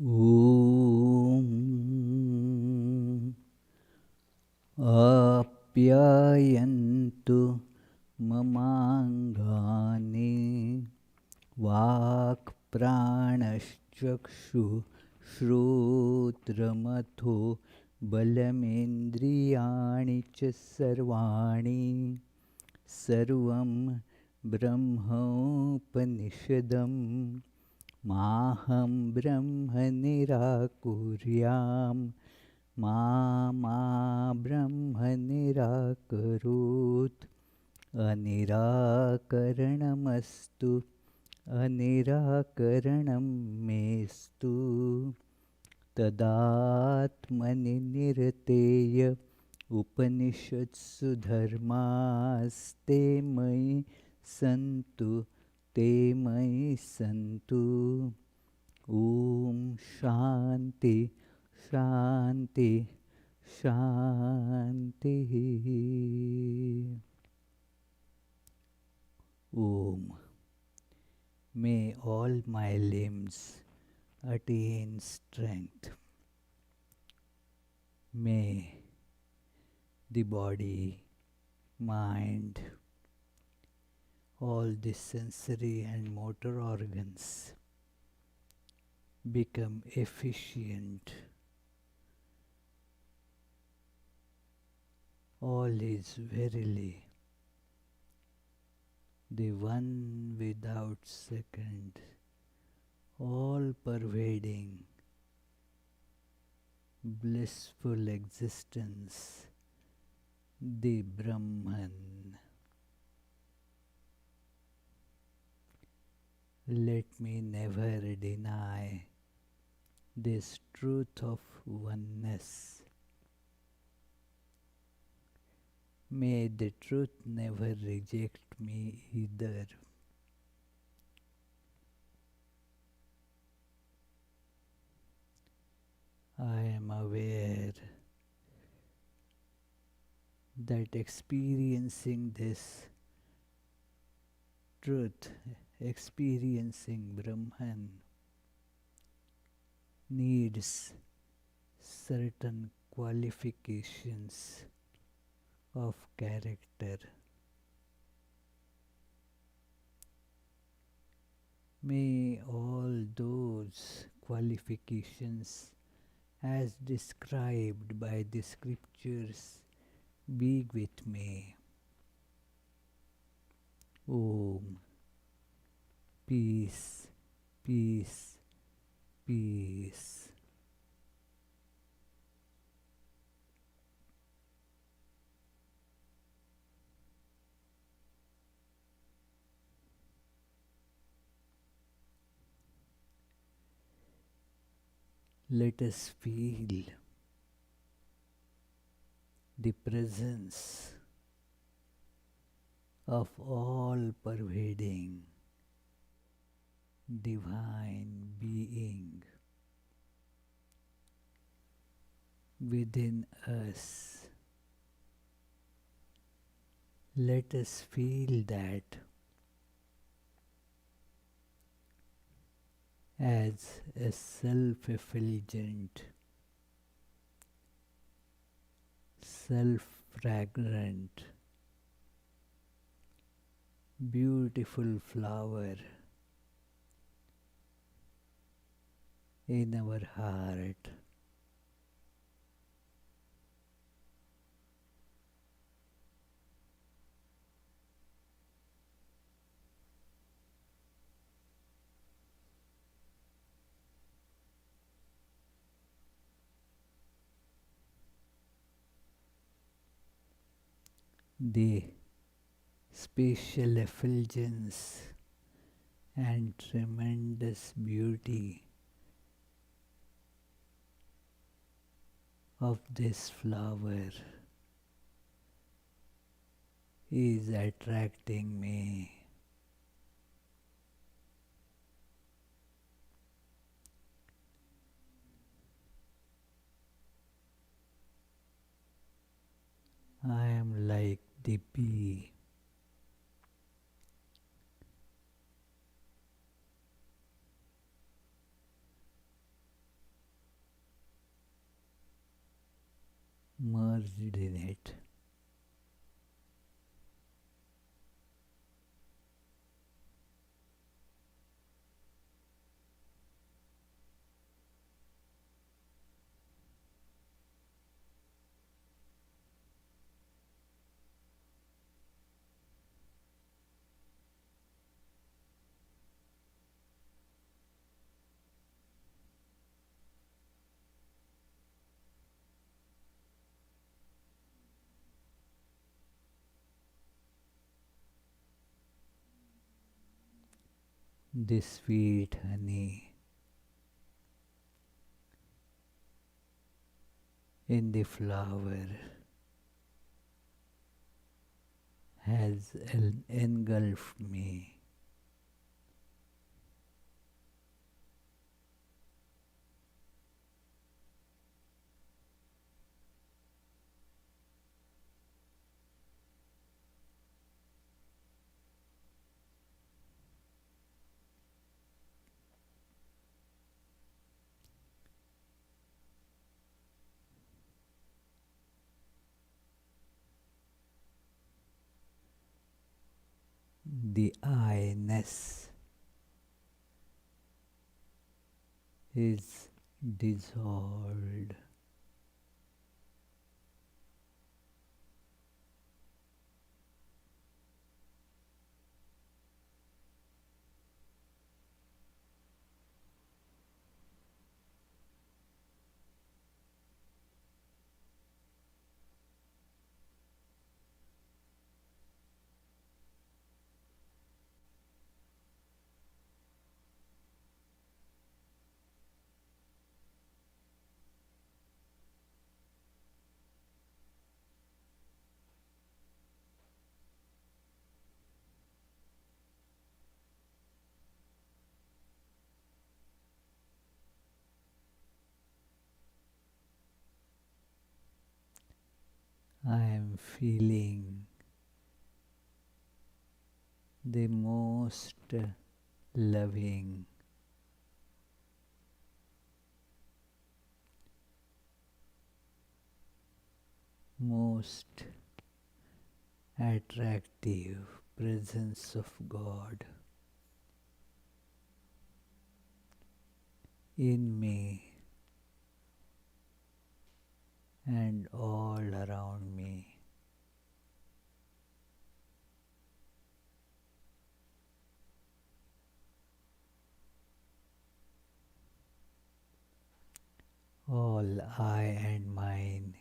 Om Apyayantu Mamangani Vak Pranaschakshu Shrotramatho Balamendriyani Cha Sarvani Sarvam Brahmopanishadam Maham Brahma Nirakuryam Ma Brahma Nirakarut Anirakaranamastu Anirakaranam Mestu Tadatmani Nirateya Upanishadsu Dharmaste Mai Santu Te Mai Santu Om Shanti Shanti Shanti Om. May all my limbs attain strength. May the body, mind, all the sensory and motor organs become efficient. All is verily the one without second, all pervading, blissful existence, the Brahman. Let me never deny this truth of oneness. May the truth never reject me either. I am aware that experiencing this truth, experiencing Brahman, needs certain qualifications of character. May all those qualifications as described by the scriptures be with me. Om. Peace, peace, peace. Let us feel the presence of all pervading divine being within us. Let us feel that as a self-effulgent, self-fragrant, beautiful flower in our heart. The spatial effulgence and tremendous beauty of this flower is attracting me. I am like the bee. submerged in it. The sweet honey in the flower has engulfed me. The I-ness is dissolved. I am feeling the most loving, most attractive presence of God in me and all around me. All I and mine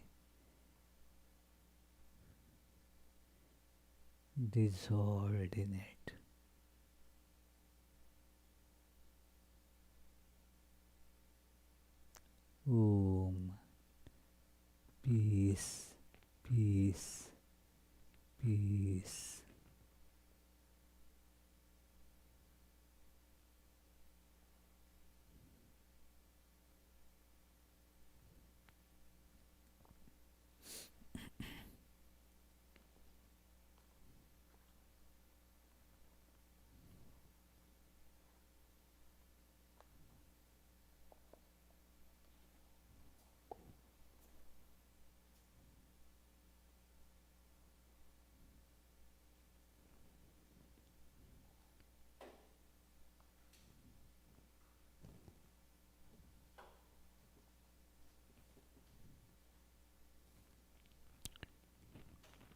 dissolved in it. Om. Peace, peace, peace.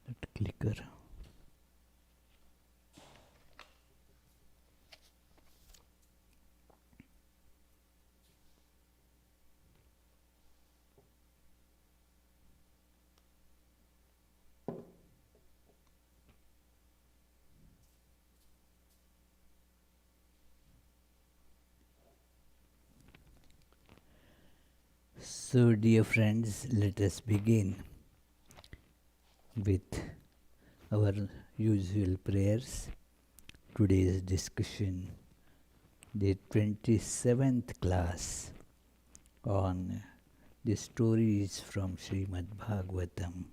That clicker. So, dear friends, let us begin with our usual prayers. Today's discussion, the 27th class on the stories from Srimad Bhagavatam.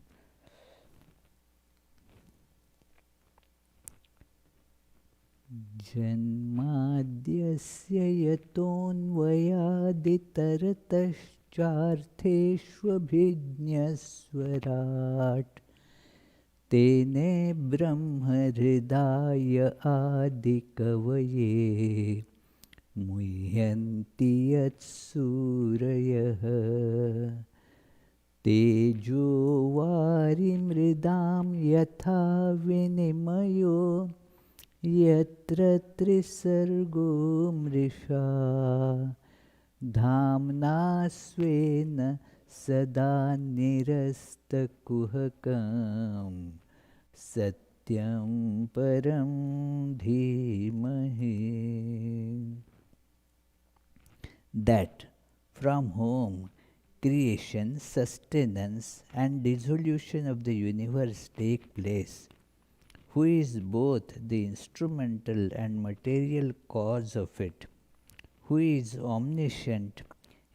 Janmadhyasya yatonvayaditaratashthasampratisaptam चार्थेष्वभिज्ञस्वराट् तेने ब्रह्महृदाय आदिकवये मुह्यन्ति यत्सूरयः तेजो वारिमृदां यथा विनिमयो यत्र त्रिसर्गो मृषा धाम्ना स्वेन सदा निरस्तकुहकं सत्यं परं धीमहि. That from whom creation, sustenance and dissolution of the universe take place, who is both the instrumental and material cause of it, who is omniscient,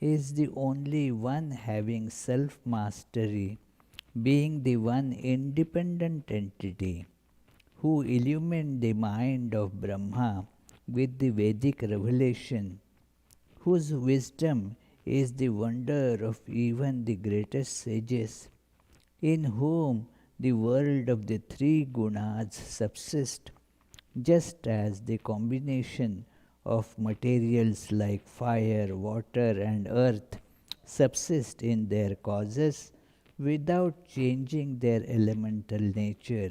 is the only one having self-mastery, being the one independent entity, who illumined the mind of Brahma with the Vedic revelation, whose wisdom is the wonder of even the greatest sages, in whom the world of the three gunas subsist, just as the combination of materials like fire, water and earth subsist in their causes without changing their elemental nature,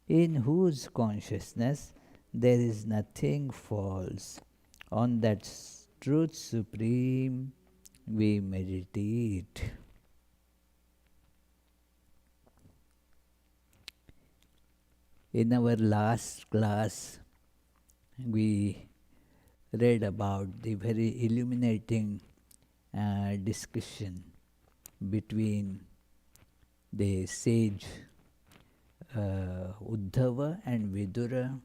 in whose consciousness there is nothing false. On that truth supreme we meditate. In our last class, we read about the very illuminating discussion between the sage Uddhava and Vidura,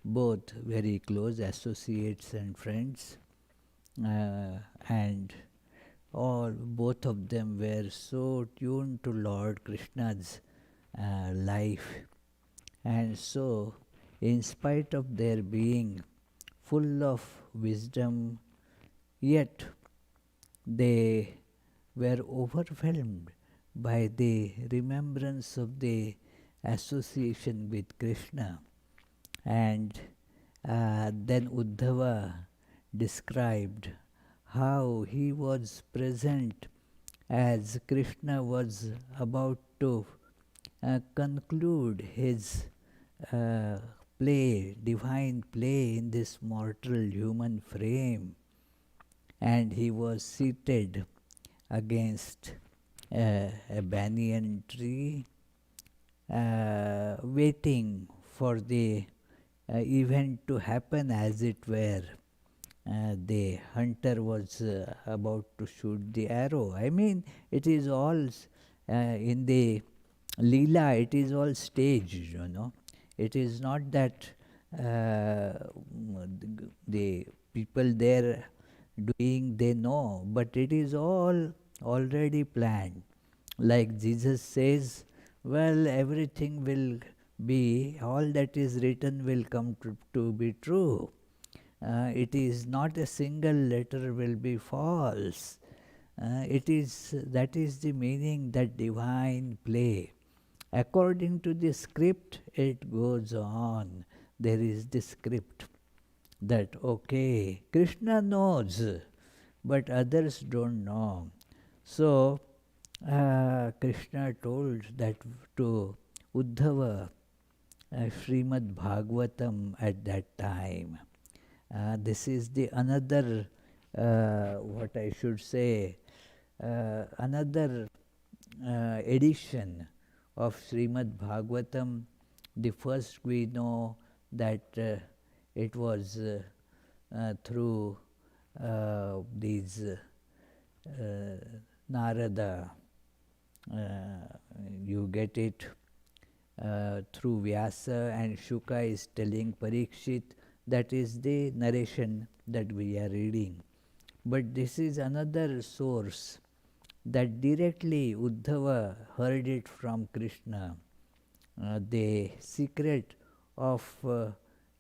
both very close associates and friends, and both of them were so tuned to Lord Krishna's life, and so in spite of their being full of wisdom, yet they were overwhelmed by the remembrance of the association with Krishna. And then Uddhava described how he was present as Krishna was about to conclude his divine play in this mortal human frame, and he was seated against a banyan tree, waiting for the event to happen, as it were. The hunter was about to shoot the arrow. I mean, it is all in the Leela, it is all staged, you know. It is not that the people there doing, they know, but it is all already planned. Like Jesus says, well, everything will be, all that is written will come to be true. It is not a single letter will be false. That is the meaning, that divine play. According to the script, it goes on. There is the script that, okay, Krishna knows, but others don't know. So, Krishna told that to Uddhava, Srimad Bhagavatam at that time. This is the another, what I should say, another edition of Srimad Bhagavatam. The first we know that it was through these Narada. You get it through Vyasa, and Shuka is telling Parikshit. That is the narration that we are reading. But this is another source that directly Uddhava heard it from Krishna. The secret of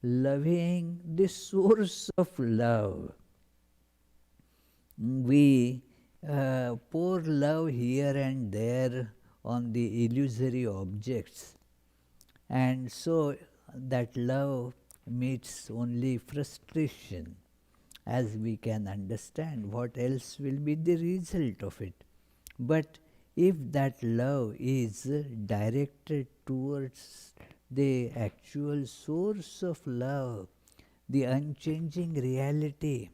loving, the source of love. We pour love here and there on the illusory objects, and so that love meets only frustration, as we can understand. What else will be the result of it? But if that love is directed towards the actual source of love, the unchanging reality,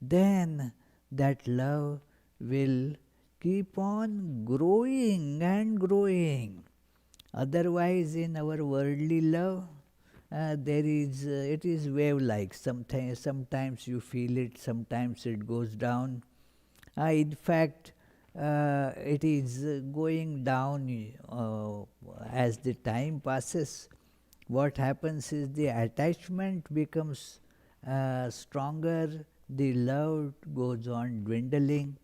then that love will keep on growing and growing. Otherwise, in our worldly love, it is wave-like. Sometimes you feel it, sometimes it goes down. In fact, it is going down as the time passes. What happens is the attachment becomes stronger, the love goes on dwindling.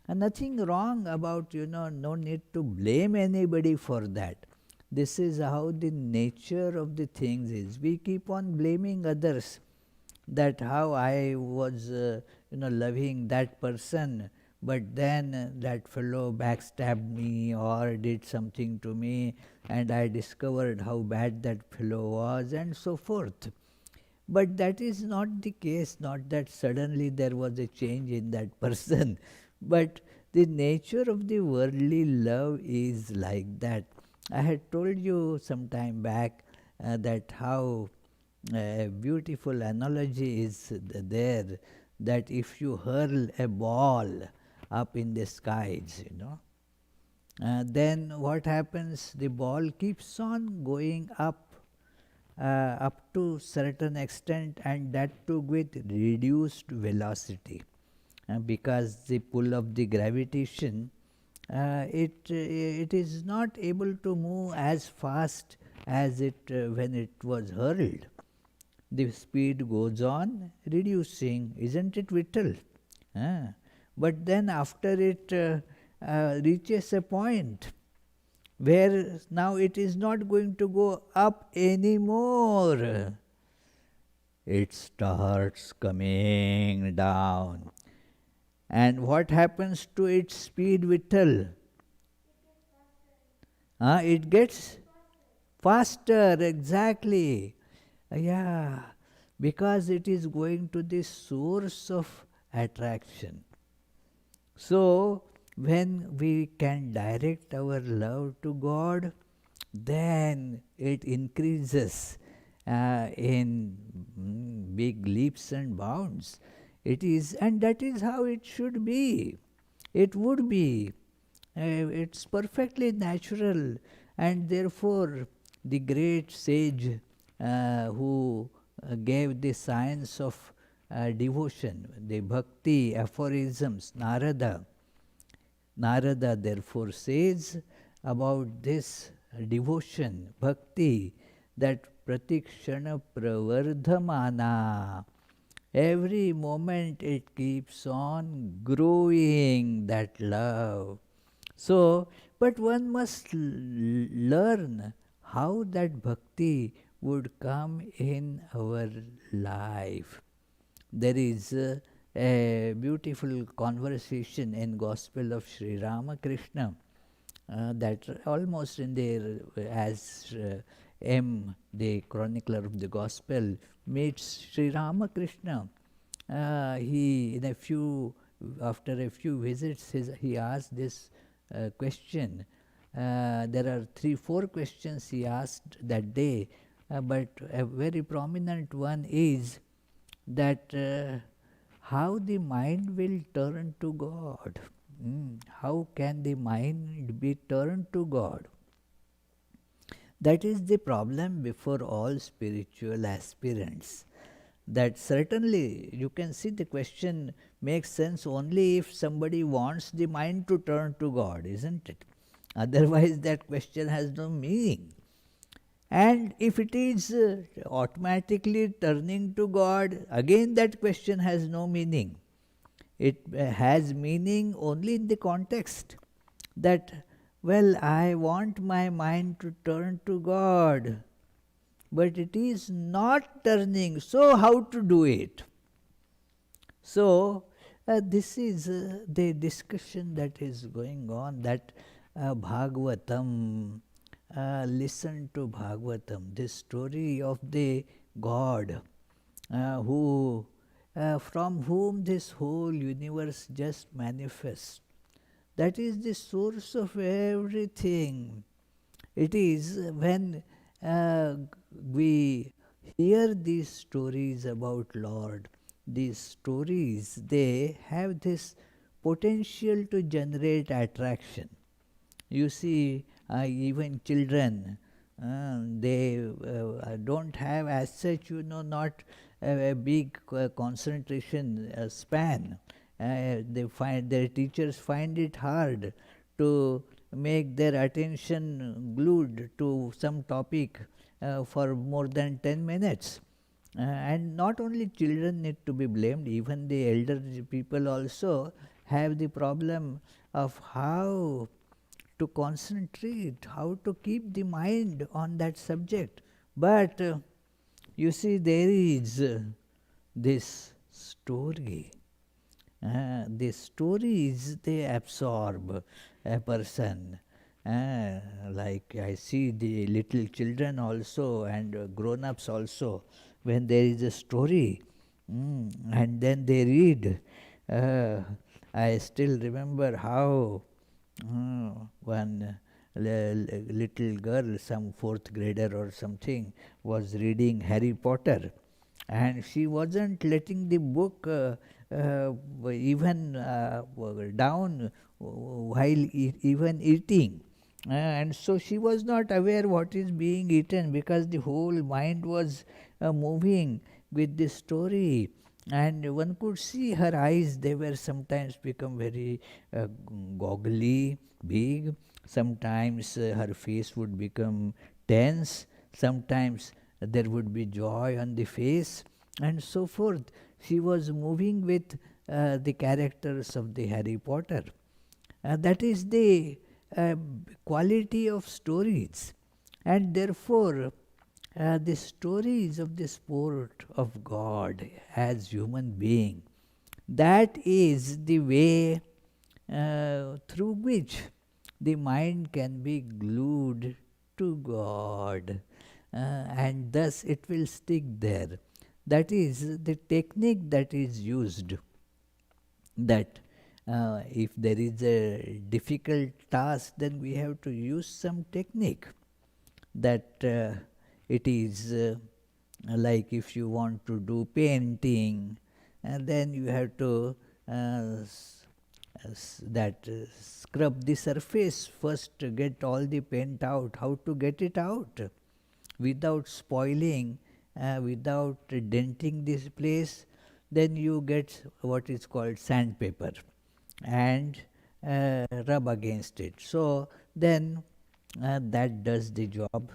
And nothing wrong about, no need to blame anybody for that. This is how the nature of the things is. We keep on blaming others, that how I was loving that person, but then that fellow backstabbed me or did something to me, and I discovered how bad that fellow was, and so forth. But that is not the case, not that suddenly there was a change in that person. But the nature of the worldly love is like that. I had told you some time back that how a beautiful analogy is there, that if you hurl a ball up in the skies, then what happens? The ball keeps on going up to certain extent, and that too with reduced velocity, because the pull of the gravitation, it is not able to move as fast as it when it was hurled. The speed goes on reducing, isn't it, Vittal? But then after it reaches a point where now it is not going to go up anymore. It starts coming down. And what happens to its speed, Vittal? It gets faster, exactly. Yeah, because it is going to the source of attraction. So, when we can direct our love to God, then it increases in big leaps and bounds. It is, and that is how it should be. It would be. It's perfectly natural, and therefore the great sage who gave the science of devotion, the bhakti aphorisms, Narada therefore says about this devotion, bhakti, that pratikshana pravardhamana. Every moment it keeps on growing, that love. So, but one must learn how that bhakti would come in our life. There is a beautiful conversation in Gospel of Sri Ramakrishna that almost in there, as M, the chronicler of the Gospel, meets Sri Ramakrishna. He, after a few visits, he asked this question. There are 3-4 questions he asked that day, but a very prominent one is that how the mind will turn to God. How can the mind be turned to God? That is the problem before all spiritual aspirants. That certainly you can see the question makes sense only if somebody wants the mind to turn to God, isn't it? Otherwise that question has no meaning. And if it is automatically turning to God, again that question has no meaning. It has meaning only in the context that, well, I want my mind to turn to God, but it is not turning, so how to do it? So, this is the discussion that is going on, that Bhagavatam, listen to Bhagavatam, this story of the God who from whom this whole universe just manifests. That is the source of everything. It is when we hear these stories about Lord, these stories, they have this potential to generate attraction. You see, even children, they don't have as such, not a big concentration span. They find their teachers find it hard to make their attention glued to some topic for more than 10 minutes. And not only children need to be blamed, even the elder people also have the problem of how to concentrate, how to keep the mind on that subject. But you see, there is this story. The stories, they absorb a person. Like I see the little children also and grown ups also, when there is a story, and then they read. I still remember how one little girl, some fourth grader or something, was reading Harry Potter, and she wasn't letting the book even down while even eating. And so she was not aware what is being eaten, because the whole mind was moving with the story. And one could see her eyes, they were sometimes become very goggly, big. Sometimes her face would become tense. Sometimes there would be joy on the face, and so forth. She was moving with the characters of the Harry Potter. That is the uh, quality of stories. And therefore, the stories of the sport of God as human being, that is the way through which the mind can be glued to God, and thus it will stick there. That is the technique that is used, that if there is a difficult task, then we have to use some technique. That it is like if you want to do painting, and then you have to scrub the surface first to get all the paint out. How to get it out without spoiling, without denting this place? Then you get what is called sandpaper and rub against it. So then that does the job.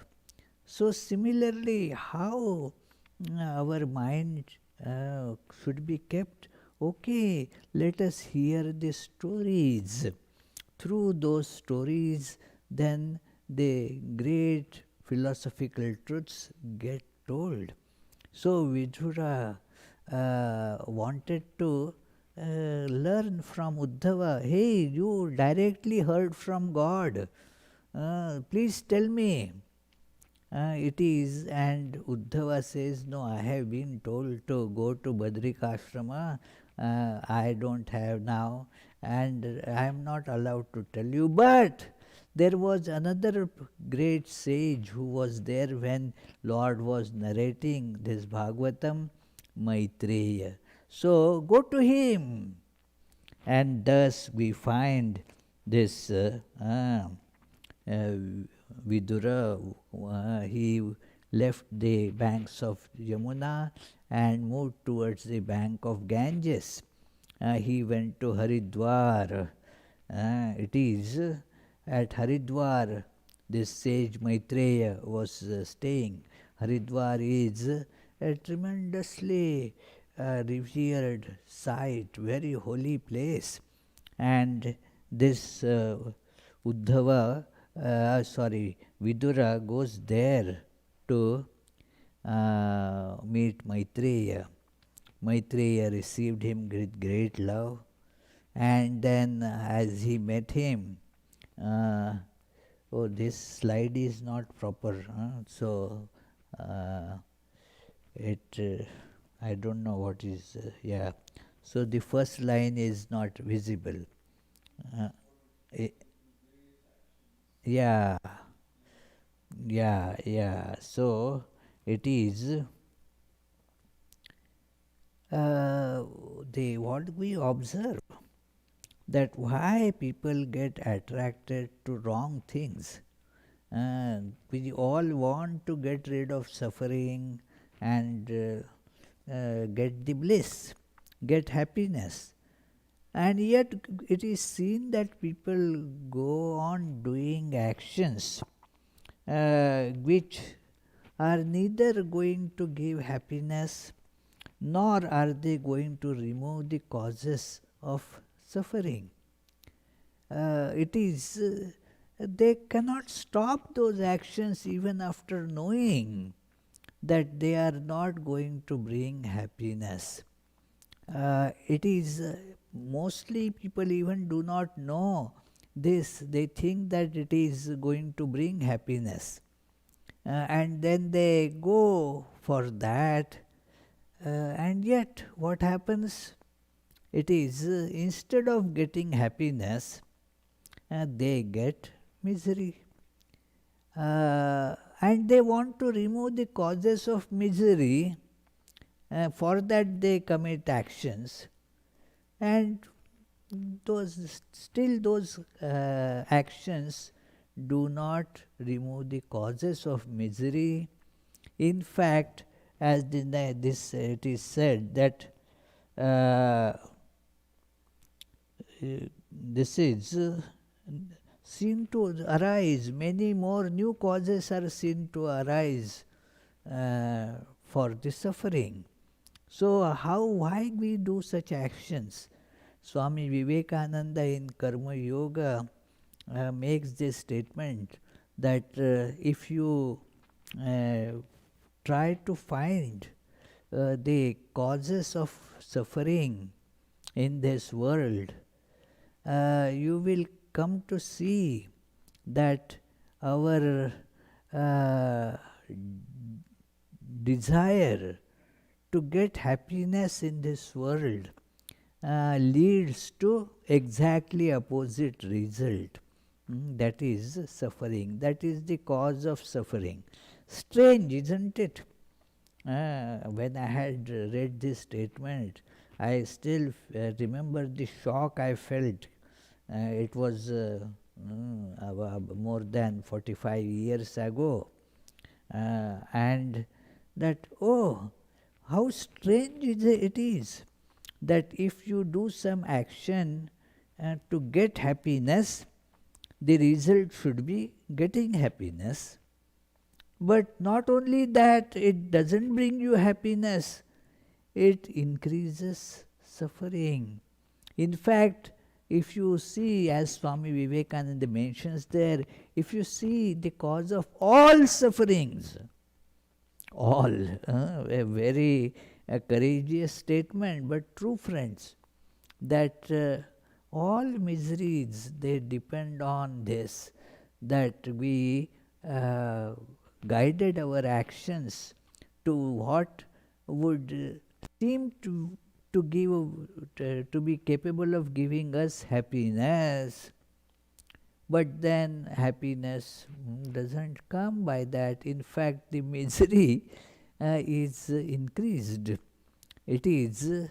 So similarly, how our mind should be kept? Okay, let us hear the stories. Through those stories, then the great philosophical truths get told. So Vidura wanted to learn from Uddhava. Hey, you directly heard from God. Please tell me. It is, and Uddhava says, no, I have been told to go to Badrikashrama. I don't have now, and I am not allowed to tell you. But there was another great sage who was there when Lord was narrating this Bhagavatam, Maitreya. So go to him. And thus we find this Vidura, he left the banks of Yamuna and moved towards the bank of Ganges. He went to Haridwar. It is at Haridwar this sage Maitreya was staying. Haridwar is a tremendously revered site, very holy place. And this Uddhava, Vidura goes there to meet Maitreya. Maitreya received him with great love, and then as he met him, oh, this slide is not proper, so I don't know what is, yeah. So the first line is not visible. Uh, i- yeah, yeah. So it is what we observe, that why people get attracted to wrong things. We all want to get rid of suffering and get the bliss, get happiness. And yet it is seen that people go on doing actions which are neither going to give happiness nor are they going to remove the causes of suffering. It is they cannot stop those actions even after knowing that they are not going to bring happiness. It is mostly people even do not know this. They think that it is going to bring happiness, and then they go for that. And yet, what happens? It is instead of getting happiness, they get misery. And they want to remove the causes of misery. For that, they commit actions, and those actions do not remove the causes of misery. In fact, as it is said that this is seen to arise, many more new causes are seen to arise for the suffering. So why we do such actions? Swami Vivekananda in Karma Yoga makes this statement that if you try to find the causes of suffering in this world, you will come to see that our desire to get happiness in this world leads to exactly opposite result. That is suffering. That is the cause of suffering. Strange, isn't it? When I had read this statement, I still remember the shock I felt. It was more than 45 years ago. And that, oh, how strange it is that if you do some action to get happiness, the result should be getting happiness. But not only that, it doesn't bring you happiness, it increases suffering. In fact, if you see, as Swami Vivekananda mentions there, if you see the cause of all sufferings, all, a very courageous statement, but true, friends, that all miseries, they depend on this, that we guided our actions to what would seem to give to be capable of giving us happiness. But then happiness doesn't come by that. In fact, the misery is increased. It is,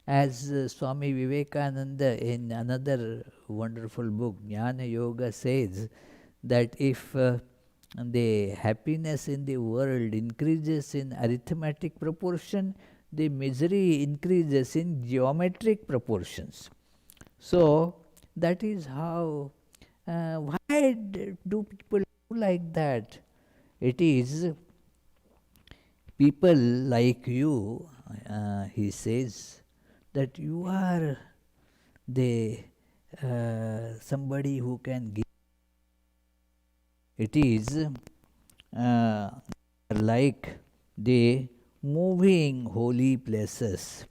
as Swami Vivekananda in another wonderful book, Jnana Yoga, says, that if the happiness in the world increases in arithmetic proportion, the misery increases in geometric proportions. So that is how, why do people do like that? It is people like you, he says, that you are the somebody who can give. It is like the moving holy places.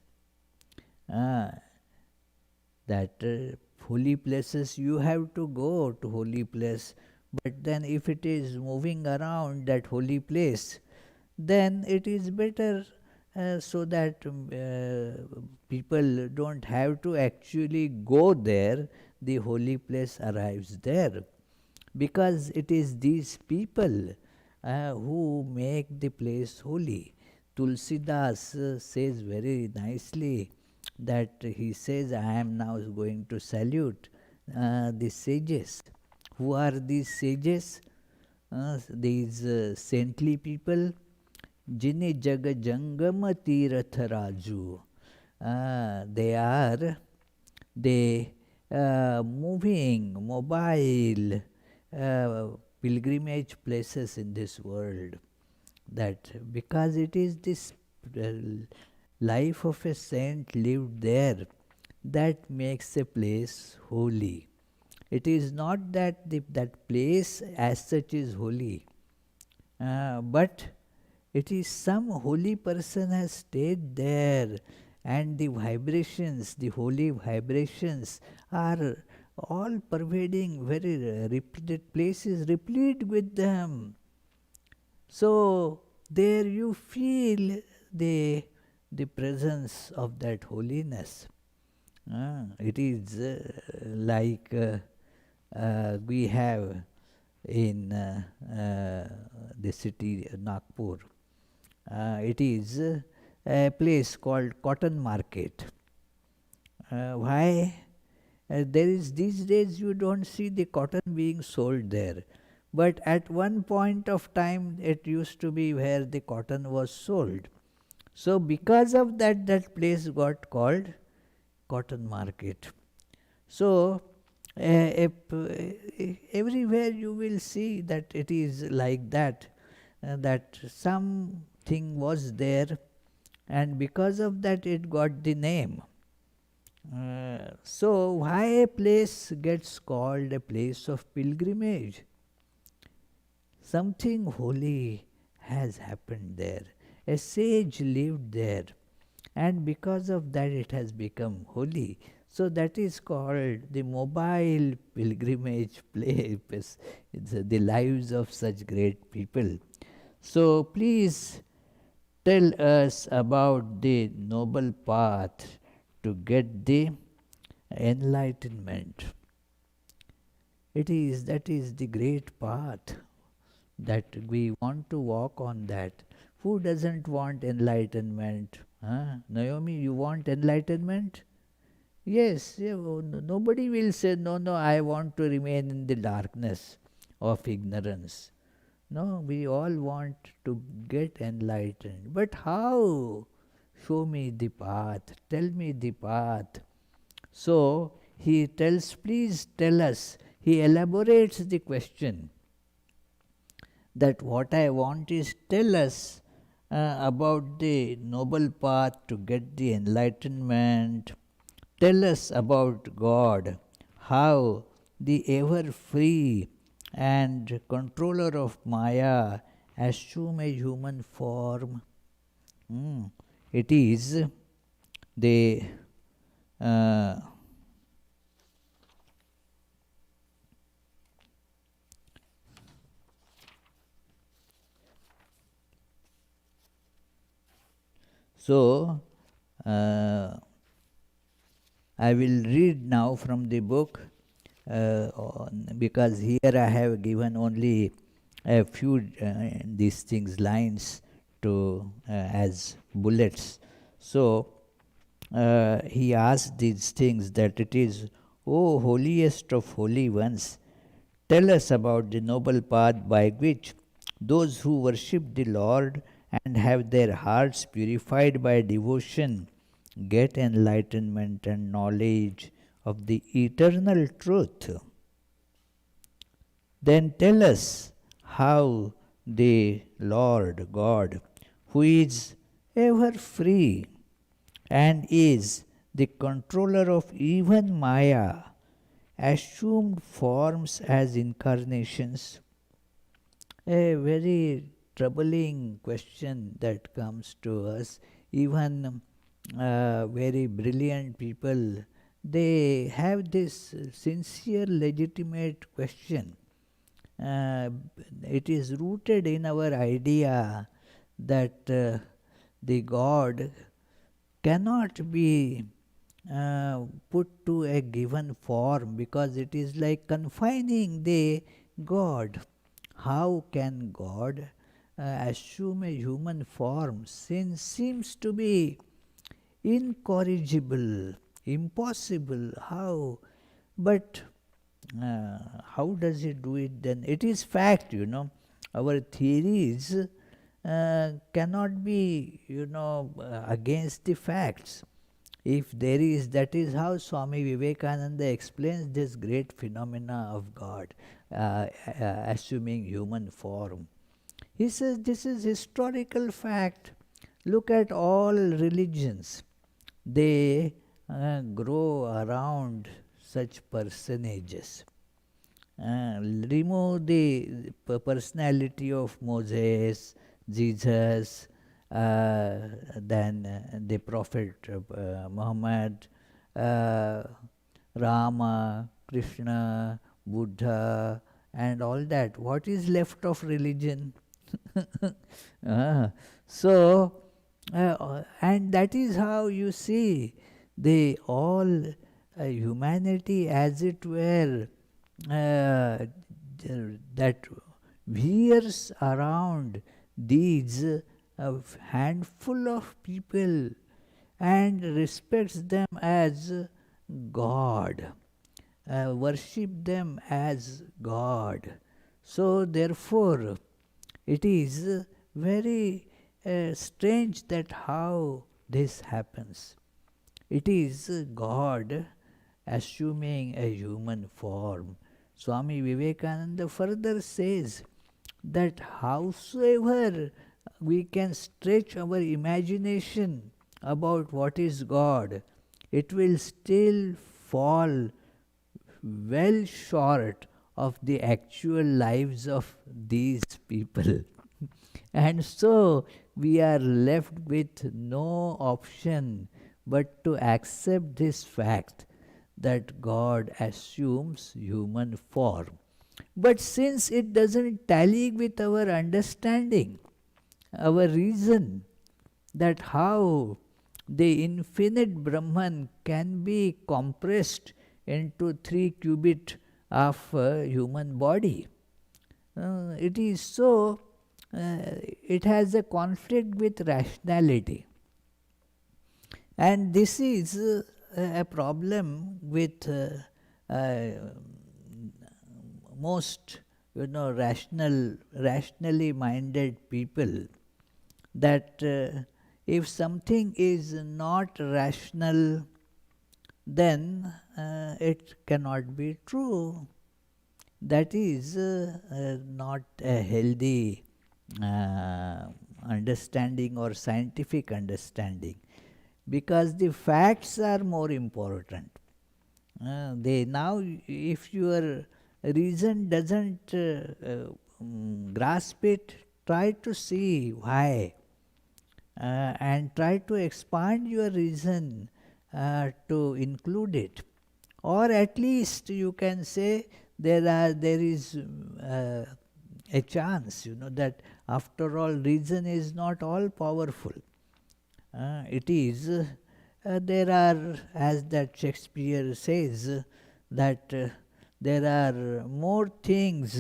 Uh, that holy places, you have to go to holy place, but then if it is moving around that holy place, then it is better, so that people don't have to actually go there, the holy place arrives there, because it is these people who make the place holy. Tulsidas says very nicely that he says, I am now going to salute the sages. Who are these sages? These saintly people. Jine jag jangam tirath raju. They are the moving, mobile pilgrimage places in this world. That because it is this uh, life of a saint lived there that makes a place holy. It is not that that place as such is holy, but it is some holy person has stayed there, and the vibrations, the holy vibrations, are all pervading, very replete, place is replete with them. So there you feel the presence of that holiness. It is like we have in the city Nagpur. It is a place called Cotton Market. Why? There is these days you don't see the cotton being sold there. But at one point of time it used to be where the cotton was sold. So because of that, that place got called Cotton Market. So everywhere you will see that it is like that, that something was there, and because of that it got the name. So why a place gets called a place of pilgrimage? Something holy has happened there. A sage lived there, and because of that it has become holy. So that is called the mobile pilgrimage place. It's the lives of such great people. So please tell us about the noble path to get the enlightenment. That is the great path that we want to walk on that. Who doesn't want enlightenment? Huh? Naomi, you want enlightenment? Yes, yeah, nobody will say, no, no, I want to remain in the darkness of ignorance. No, we all want to get enlightened. But how? Show me the path. Tell me the path. So he tells, please tell us. He elaborates the question that what I want is tell us about the noble path to get the enlightenment. Tell us about God, how the ever free and controller of Maya assume a human form. It is the so I will read now from the book, because here I have given only a few these things lines to as bullets. So he asked these things that it is, O holiest of holy ones, tell us about the noble path by which those who worship the Lord and have their hearts purified by devotion get enlightenment and knowledge of the eternal truth. Then tell us how the Lord God, who is ever free and is the controller of even Maya, assumed forms as incarnations. A very troubling question that comes to us. Even very brilliant people, they have this sincere, legitimate question. Uh, it is rooted in our idea that the God cannot be put to a given form, because it is like confining the God. How can God assume a human form, since seems to be incorrigible, impossible? How? But how does he do it then? It is fact. Our theories cannot be, against the facts. If there is, that is how Swami Vivekananda explains this great phenomena of God assuming human form. He says this is historical fact. Look at all religions. They grow around such personages. Remove the personality of Moses, Jesus, then the Prophet Muhammad, Rama, Krishna, Buddha, and all that. What is left of religion? So, and that is how you see the all humanity, as it were, that veers around these handful of people and respects them as God, worship them as God. So therefore it is very strange that how this happens. It is God assuming a human form. Swami Vivekananda further says that howsoever we can stretch our imagination about what is God, it will still fall well short of the actual lives of these people. And so we are left with no option but to accept this fact that God assumes human form. But since it doesn't tally with our understanding, our reason, that how the infinite Brahman can be compressed into 3 cubit of a human body, it is so, it has a conflict with rationality. And this is a problem with most rationally minded people, that if something is not rational, then it cannot be true. That is not a healthy understanding or scientific understanding, because the facts are more important. They now, if your reason doesn't grasp it, try to see why, and try to expand your reason to include it, or at least you can say there is a chance, that after all reason is not all powerful. It is there are, as that Shakespeare says, that there are more things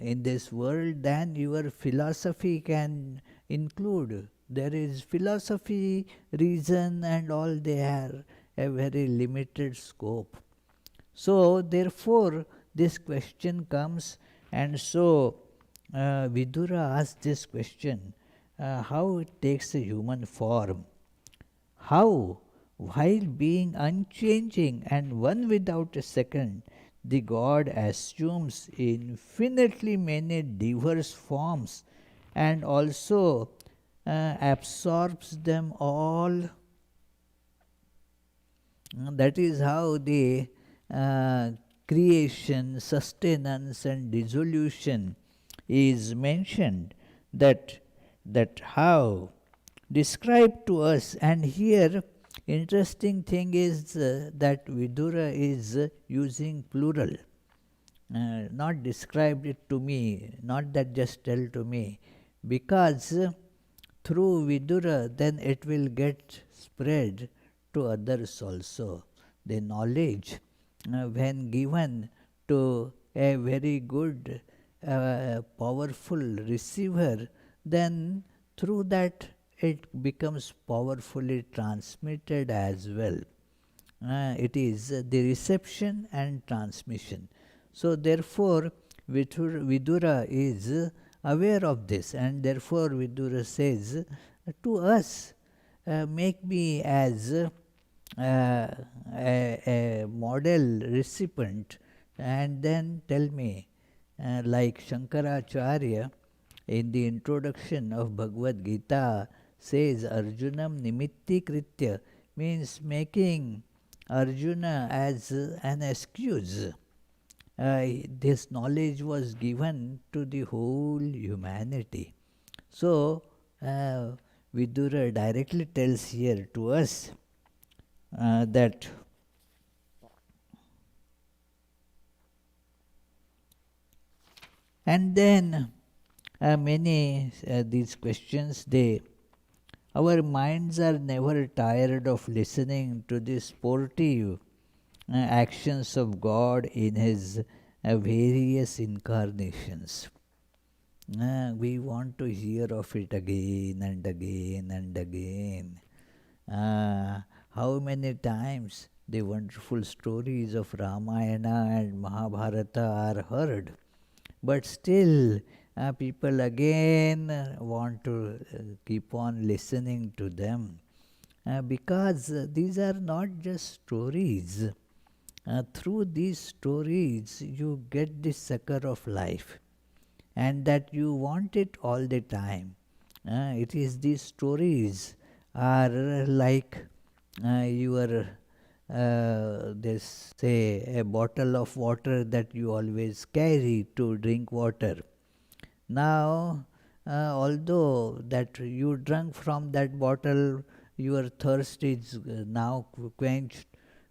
in this world than your philosophy can include. There is philosophy, reason, and all, they are a very limited scope. So therefore this question comes, and so Vidura asks this question, how it takes a human form. How, while being unchanging and one without a second, the God assumes infinitely many diverse forms and also absorbs them all. That is how the creation, sustenance, and dissolution is mentioned. That how described to us. And here, interesting thing is that Vidura is using plural, not described it to me, not that just tell to me, because through Vidura then it will get spread to others also. The knowledge, when given to a very good, powerful receiver, then through that it becomes powerfully transmitted as well. It is the reception and transmission. So therefore Vidura is aware of this, and therefore Vidura says to us, make me as a model recipient, and then tell me, like Shankaracharya in the introduction of Bhagavad Gita says, Arjunam nimitti kritya, means making Arjuna as an excuse. This knowledge was given to the whole humanity. So, Vidura directly tells here to us that and then many these questions, our minds are never tired of listening to the sportive actions of God in His various incarnations. We want to hear of it again and again and again. How many times the wonderful stories of Ramayana and Mahabharata are heard, but still people again want to keep on listening to them, because these are not just stories. Through these stories you get the succor of life, and that you want it all the time. It is these stories are like your this say a bottle of water that you always carry to drink water. Now, although that you drank from that bottle, your thirst is now quenched,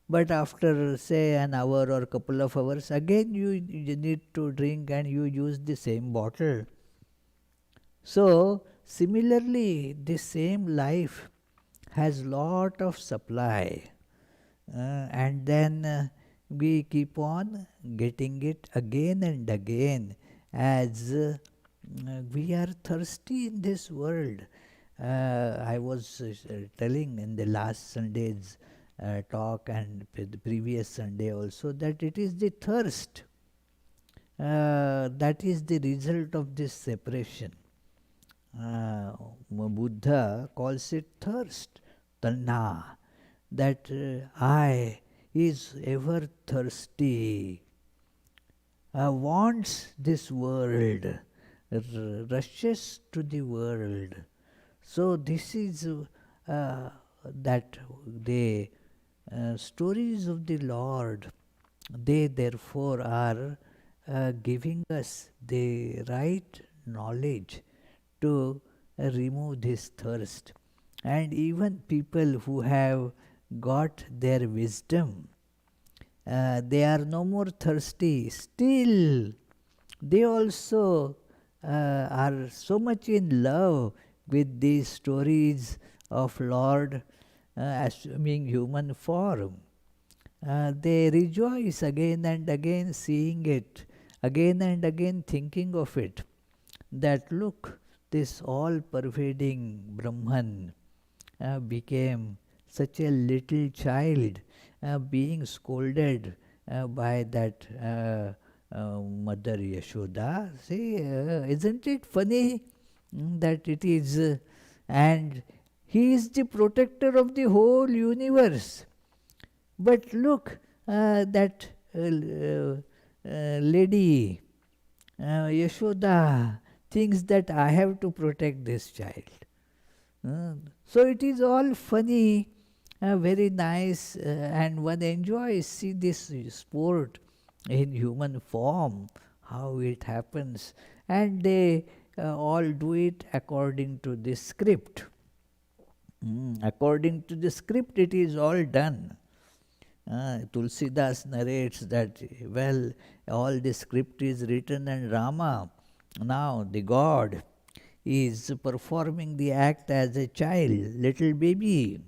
but after say an hour or couple of hours, again you need to drink and you use the same bottle. So similarly, the same life has lot of supply, and then we keep on getting it again and again as we are thirsty in this world. I was telling in the last Sunday's talk and the previous Sunday also that it is the thirst that is the result of this separation. Buddha calls it thirst, tanha, that I is ever thirsty, wants this world, rushes to the world. So this is that the stories of the Lord, they therefore are giving us the right knowledge to remove this thirst. And even people who have got their wisdom, they are no more thirsty. Still, they also are so much in love with these stories of Lord assuming human form. They rejoice again and again seeing it, again and again thinking of it, that look, this all-pervading Brahman became such a little child being scolded by that Mother Yashoda. See, isn't it funny that it is, and he is the protector of the whole universe. But look, that lady Yashoda thinks that I have to protect this child. So it is all funny, very nice, and one enjoys see this sport in human form, how it happens, and they all do it according to this script. According to the script, it is all done. Tulsidas narrates that, well, all the script is written and Rama, now the god, is performing the act as a child, little baby.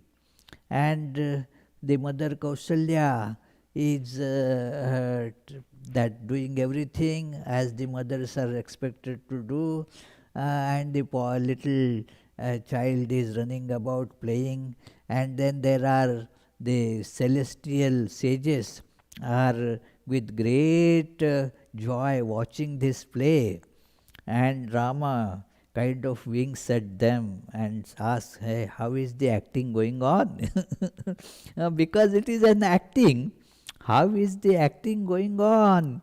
And the mother Kausalya is that doing everything as the mothers are expected to do, and the little child is running about playing, and then there are the celestial sages are with great joy watching this play, and Rama kind of winks at them and asks, hey, how is the acting going on? Because it is an acting, how is the acting going on?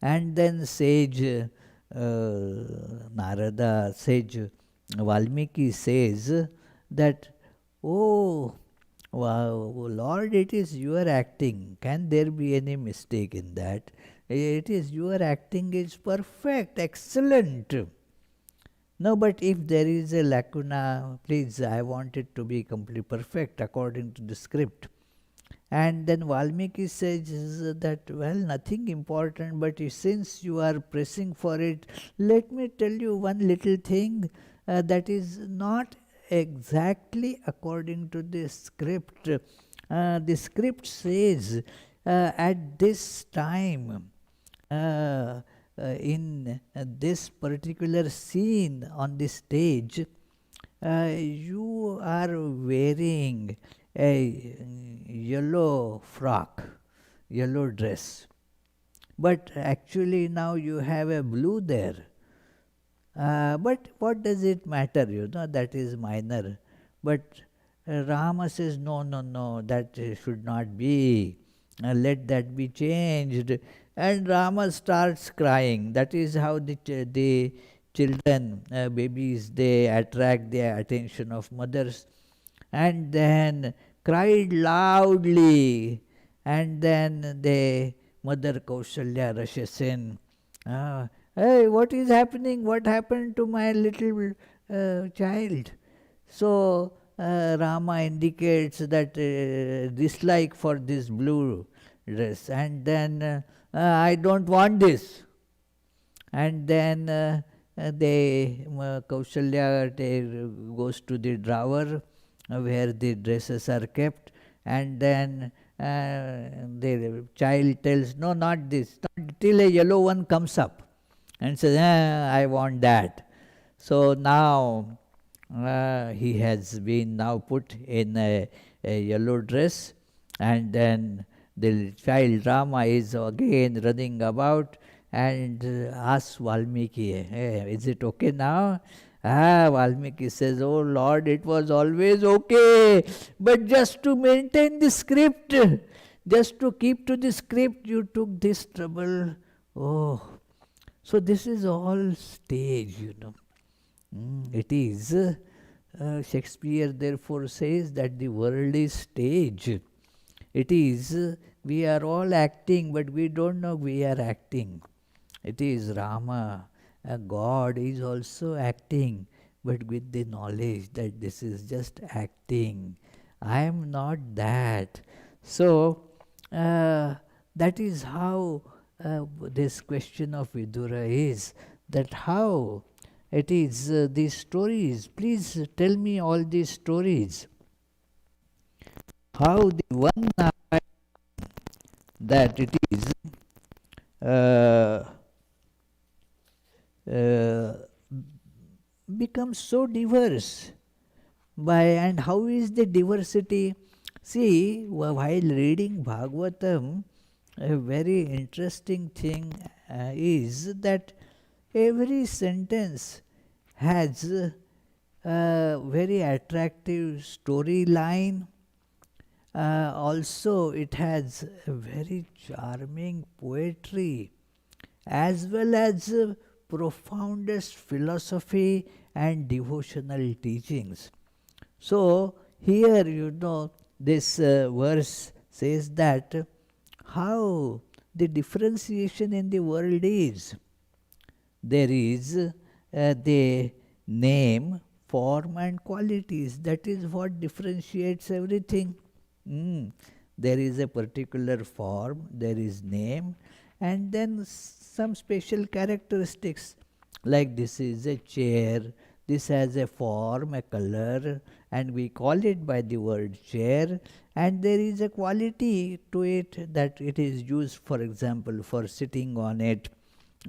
And then sage Narada, sage Valmiki says that, oh, wow, Lord, it is your acting. Can there be any mistake in that? It is your acting is perfect, excellent. No, but if there is a lacuna, please, I want it to be completely perfect according to the script. And then Valmiki says that, well, nothing important, but since you are pressing for it, let me tell you one little thing that is not exactly according to the script. The script says at this time, in this particular scene on the stage, you are wearing a yellow frock, yellow dress. But actually now you have a blue there. But what does it matter? That is minor. But Rama says, no, no, no, that should not be. Let that be changed. And Rama starts crying. That is how the children, babies, they attract the attention of mothers. And then cried loudly. And then the mother Kausalya rushes in. Hey, what is happening? What happened to my little child? So Rama indicates that dislike for this blue dress, and then I don't want this. And then Kausalya goes to the drawer where the dresses are kept, and then the child tells, no, not this, not till a yellow one comes up, and says, I want that. So now he has been now put in a yellow dress, and then the child Rama is again running about and asks Valmiki, hey, is it okay now? Valmiki says, oh Lord, it was always okay, but just to maintain the script, just to keep to the script, you took this trouble. Oh, so this is all stage, It is. Shakespeare therefore says that the world is stage. It is, we are all acting, but we don't know we are acting. It is Rama, God is also acting, but with the knowledge that this is just acting. I am not that. So, that is how this question of Vidura is, that how it is these stories. Please tell me all these stories. How the one that it is becomes so diverse. And how is the diversity? See, while reading Bhagavatam, a very interesting thing is that every sentence has a very attractive storyline. Also, it has a very charming poetry, as well as profoundest philosophy and devotional teachings. So, here, this verse says that how the differentiation in the world is. There is the name form and qualities. That is what differentiates everything. There is a particular form, there is name, and then some special characteristics, like this is a chair, this has a form, a color, and we call it by the word chair, and there is a quality to it that it is used, for example, for sitting on it,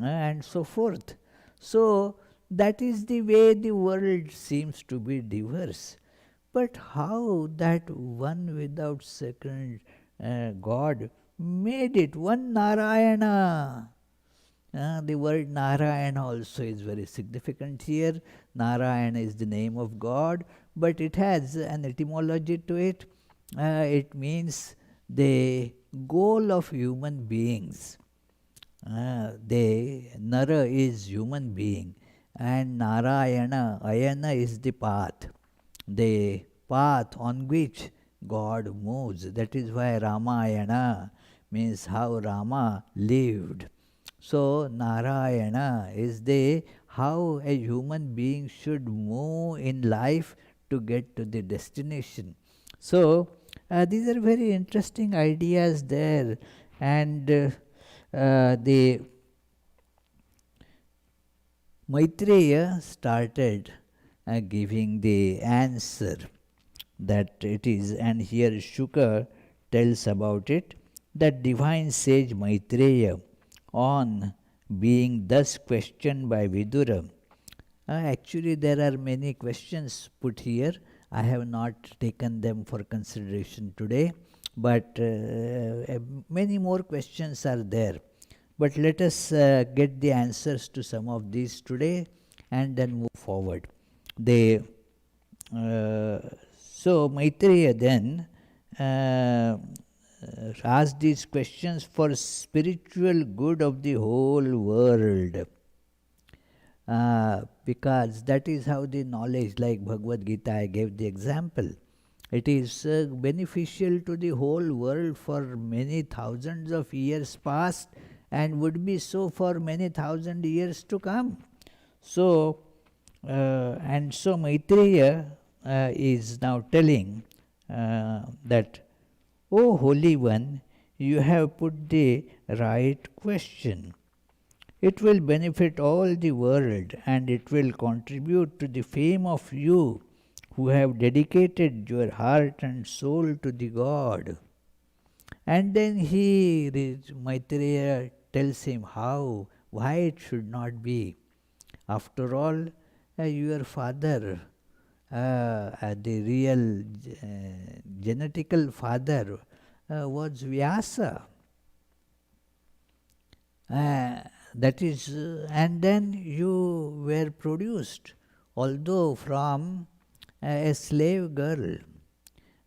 and so forth. So that is the way the world seems to be diverse. But how that one without second God made it one Narayana? The word Narayana also is very significant here. Narayana is the name of God, but it has an etymology to it. It means the goal of human beings. Nara is human being, and Narayana, Ayana is the path. The path on which God moves. That is why Ramayana means how Rama lived. So Narayana is the how a human being should move in life to get to the destination. So these are very interesting ideas there, and the Maitreya started giving the answer that it is, and here Shuka tells about it, that divine sage Maitreya, on being thus questioned by Vidura. Actually, there are many questions put here. I have not taken them for consideration today, but many more questions are there. But let us get the answers to some of these today and then move forward. So Maitreya then asked these questions for spiritual good of the whole world. Because that is how the knowledge, like Bhagavad Gita, I gave the example. It is beneficial to the whole world for many thousands of years past, and would be so for many thousand years to come. So, so Maitreya is now telling that, O Holy One, you have put the right question. It will benefit all the world, and it will contribute to the fame of you who have dedicated your heart and soul to the God. And then Maitreya tells him how, why it should not be. After all, your father, the real genetical father, was Vyasa. That is, and then you were produced, although from a slave girl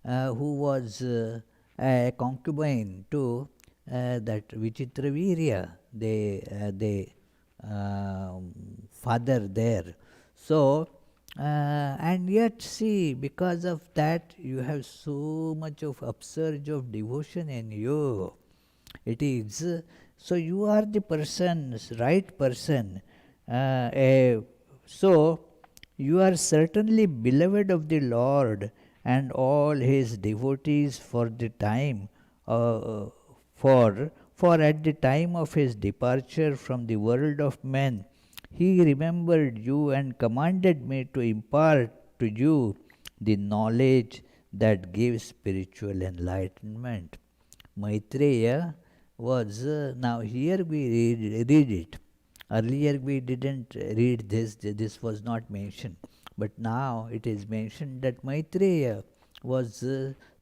who was a concubine to that Vichitravirya, the father there. So, and yet see, because of that, you have so much of upsurge of devotion in you. It is, so you are the person, right person. So, you are certainly beloved of the Lord and all his devotees for the time, for at the time of his departure from the world of men, he remembered you and commanded me to impart to you the knowledge that gives spiritual enlightenment. Maitreya was, now here we read it. Earlier we didn't read this was not mentioned. But now it is mentioned that Maitreya was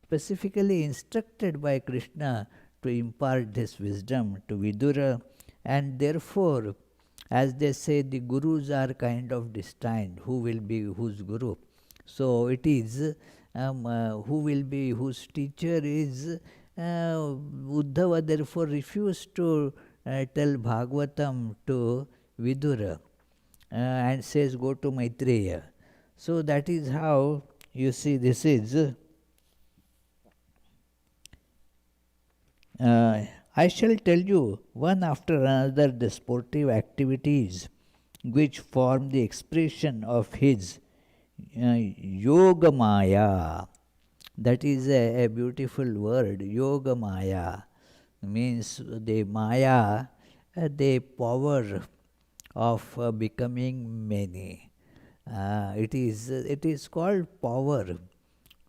specifically instructed by Krishna to impart this wisdom to Vidura, and therefore, as they say, the gurus are kind of destined, who will be whose guru. So it is who will be whose teacher is Uddhava, therefore refused to tell Bhagavatam to Vidura and says, go to Maitreya. So that is how you see this is. I shall tell you one after another the sportive activities which form the expression of his Yogamaya. That is a beautiful word. Yogamaya means the Maya, the power of becoming many. It is called power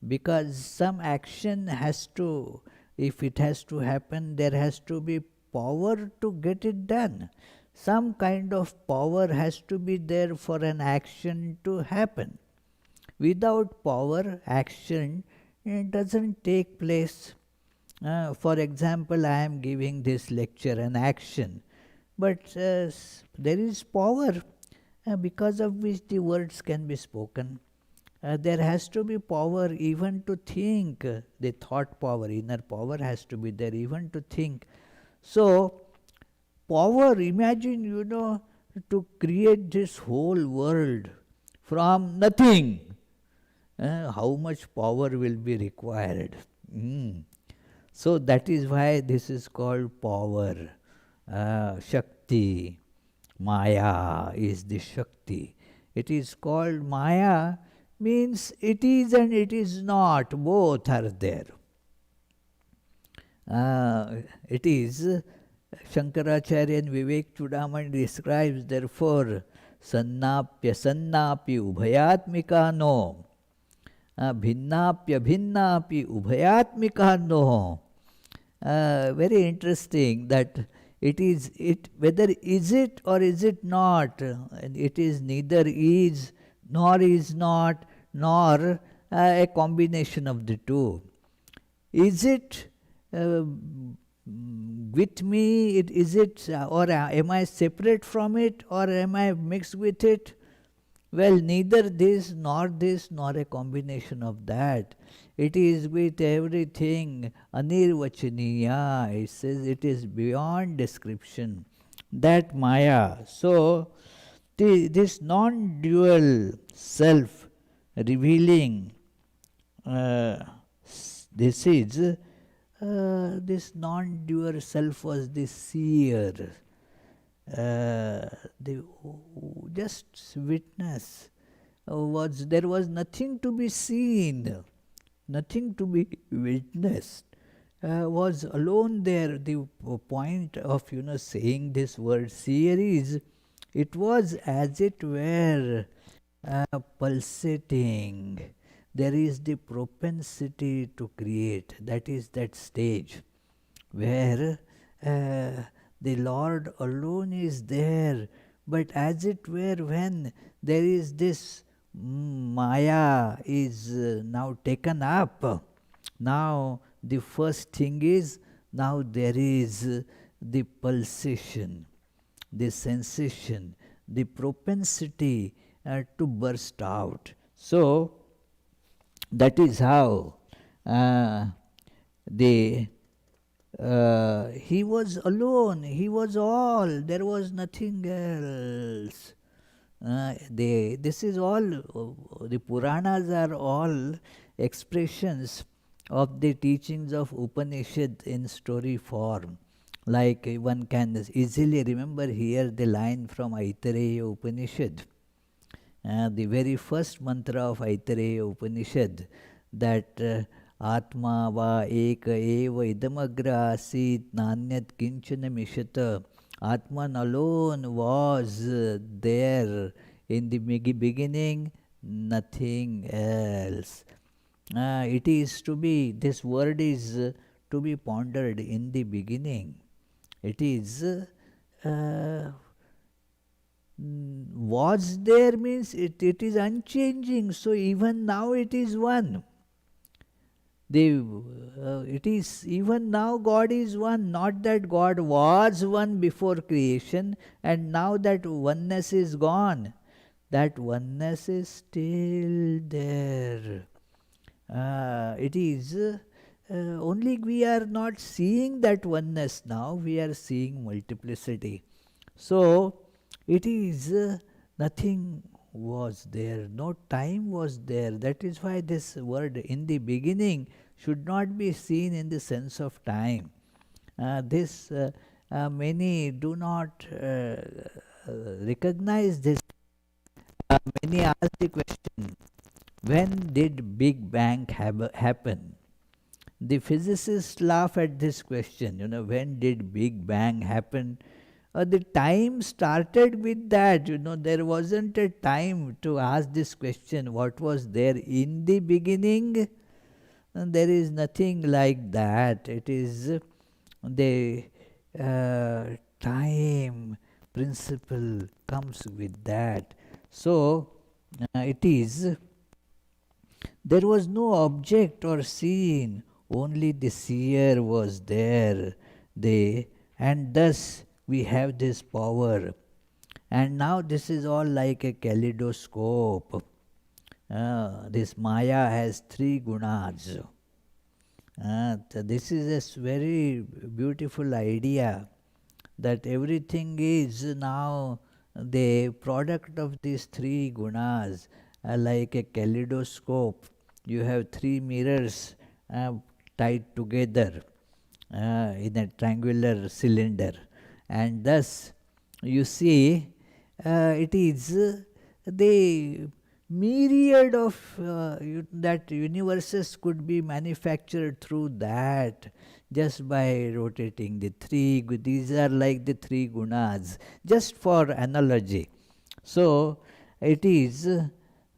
because some action has to, if it has to happen, there has to be power to get it done. Some kind of power has to be there for an action to happen. Without power, action doesn't take place. For example, I am giving this lecture, an action, but there is power because of which the words can be spoken. There has to be power even to think, the thought power, inner power has to be there even to think. So, power, imagine, to create this whole world from nothing. How much power will be required? So that is why this is called power. Shakti. Maya is the Shakti. It is called Maya, means it is and it is not, both are there. It is, Shankaracharya and Vivek Chudamani describes, therefore, sannapya sannapi ubhayatmika no, bhinnapya bhinnapi ubhayatmika no. Very interesting that whether is it or is it not, it is neither is nor is not nor a combination of the two. Is it with me, is it, or am I separate from it, or am I mixed with it? Well, neither this nor a combination of that. It is with everything, anirvachaniya. It says it is beyond description. That Maya. So, this non-dual self revealing, this is, this non-dual self was the seer. Just witness. There was nothing to be seen, nothing to be witnessed, was alone there. The point of saying this word seer is, it was as it were pulsating. There is the propensity to create. That is that stage where the Lord alone is there. But as it were, when there is this Maya is now taken up, now the first thing is, now there is the pulsation, the sensation, the propensity to burst out. So, that is how he was alone, he was all, there was nothing else. This is all, the Puranas are all expressions of the teachings of Upanishad in story form. Like one can easily remember here the line from Aitareya Upanishad. The very first mantra of Aitareya Upanishad, that Atma va eka eva idamagra asit nanyat kinchana mishata. Atman alone was there in the beginning, nothing else. It is to be, this word is to be pondered in the beginning. It is, was there means it is unchanging, so even now it is one. It is, even now God is one, not that God was one before creation and now that oneness is gone. That oneness is still there. It is only we are not seeing that oneness now, we are seeing multiplicity. So, it is nothing was there, no time was there. That is why this word in the beginning should not be seen in the sense of time. Many do not recognize this. Many ask the question, when did Big Bang happen? The physicists laugh at this question, when did Big Bang happen? The time started with that, there wasn't a time to ask this question, what was there in the beginning? And there is nothing like that. It is the time principle comes with that. So, it is, there was no object or scene, only the seer was there. And thus we have this power. And now this is all like a kaleidoscope. This Maya has three gunas. This is a very beautiful idea that everything is now the product of these three gunas, like a kaleidoscope. You have three mirrors tied together in a triangular cylinder, and thus you see it is the myriad of that universes could be manufactured through that just by rotating the three. These are like the three gunas, just for analogy. So it is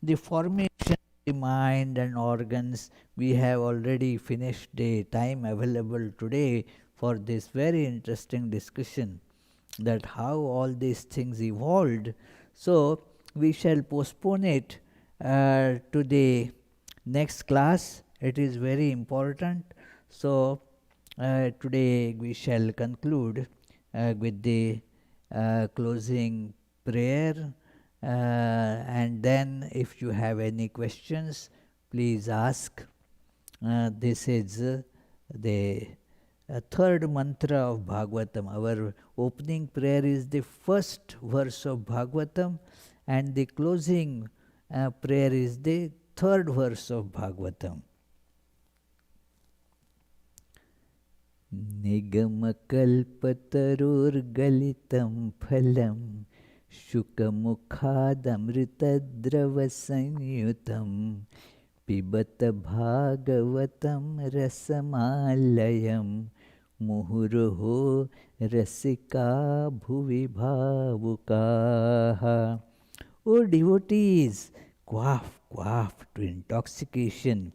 the formation of the mind and organs. We have already finished the time available today for this very interesting discussion, that how all these things evolved. So we shall postpone it to the next class. It is very important. So today we shall conclude with the closing prayer, and then if you have any questions, please ask. This is the third mantra of Bhagavatam. Our opening prayer is the first verse of Bhagavatam, and the closing prayer is the third verse of Bhagavatam. Nigamakkalpatarurgalitam phalam shukamukhadamritadravasanyutam pibata bhagavatam rasamalayam muhuruho rasika bhuvi bhavukaha. O devotees, quaff, quaff to intoxication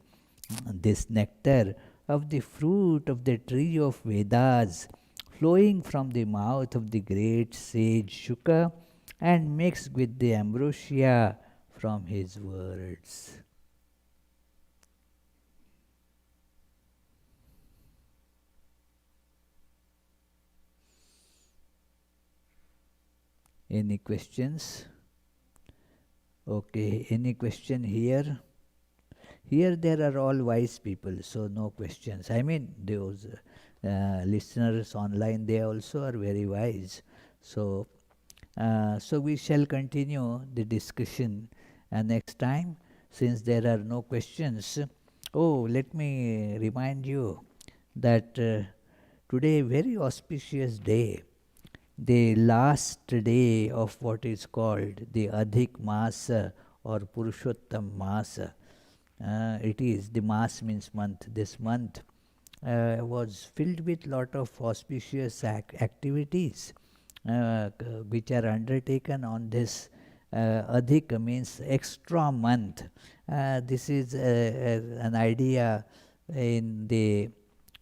this nectar of the fruit of the tree of Vedas, flowing from the mouth of the great sage Shuka and mixed with the ambrosia from his words. Any questions? Okay, any question here? Here there are all wise people, so no questions. I mean, those listeners online, they also are very wise. So, so we shall continue the discussion next time, since there are no questions. Oh, let me remind you that today, very auspicious day, the last day of what is called the Adhik Masa or Purushottam Masa. It is, the Mas means month. This month was filled with lot of auspicious activities which are undertaken on this Adhik, means extra month. This is an idea in the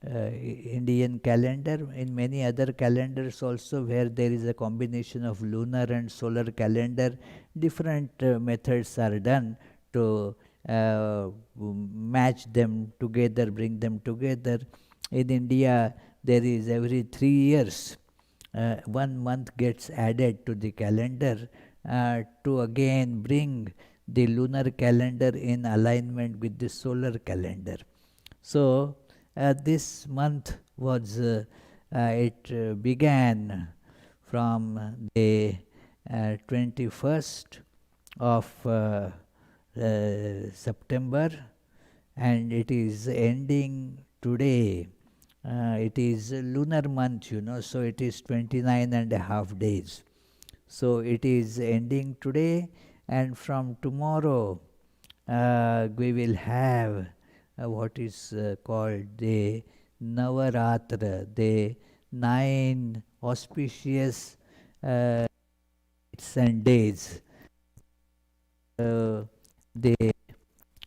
Indian calendar, in many other calendars also, where there is a combination of lunar and solar calendar. Different methods are done to match them together, bring them together. In India, there is every 3 years 1 month gets added to the calendar to again bring the lunar calendar in alignment with the solar calendar. So this month was, it began from the 21st of September, and it is ending today. It is a lunar month, so it is 29.5 days. So it is ending today, and from tomorrow we will have what is called the Navaratra, the 9 auspicious nights and days. The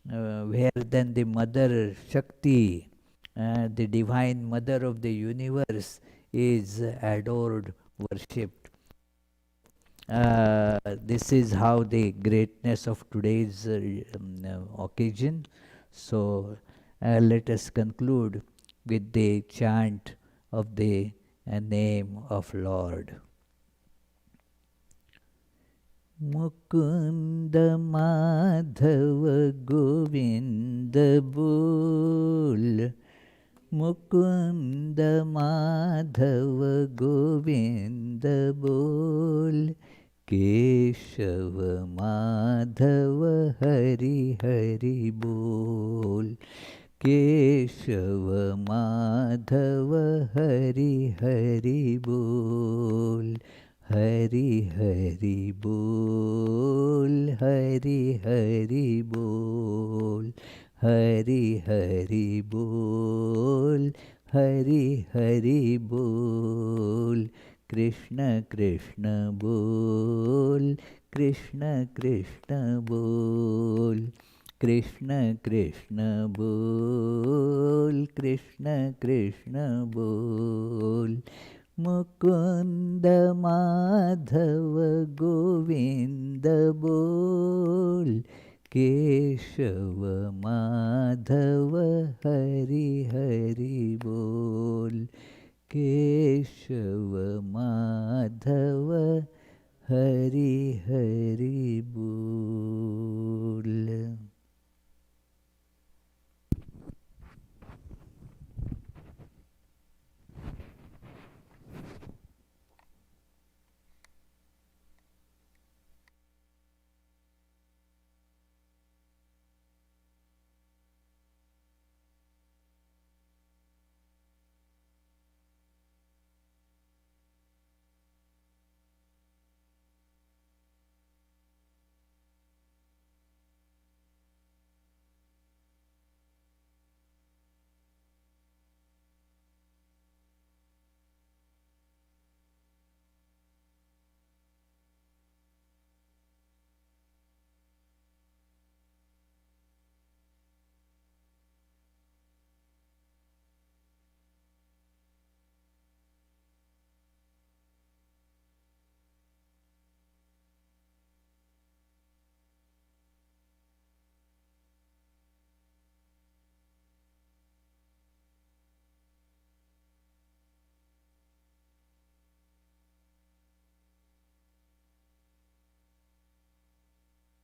where then the Mother Shakti, the Divine Mother of the universe, is adored, worshipped. This is how the greatness of today's occasion. So let us conclude with the chant of the name of Lord. Mukund Madhav Govind बोल, मुकुंद माधव गोविंद बोल, केशव माधव हरि हरि बोल, केशव माधव हरि हरि बोल, हरि हरि बोल, हरि हरि बोल, हरि हरि बोल, हरि हरि बोल, कृष्ण कृष्ण बोल, कृष्ण कृष्ण बोल, कृष्ण कृष्ण बोल, कृष्ण कृष्ण बोल, मुकुंद माधव गोविंद बोल, केशव माधव हरि हरि बोल, केशव माधव हरि हरि बोल.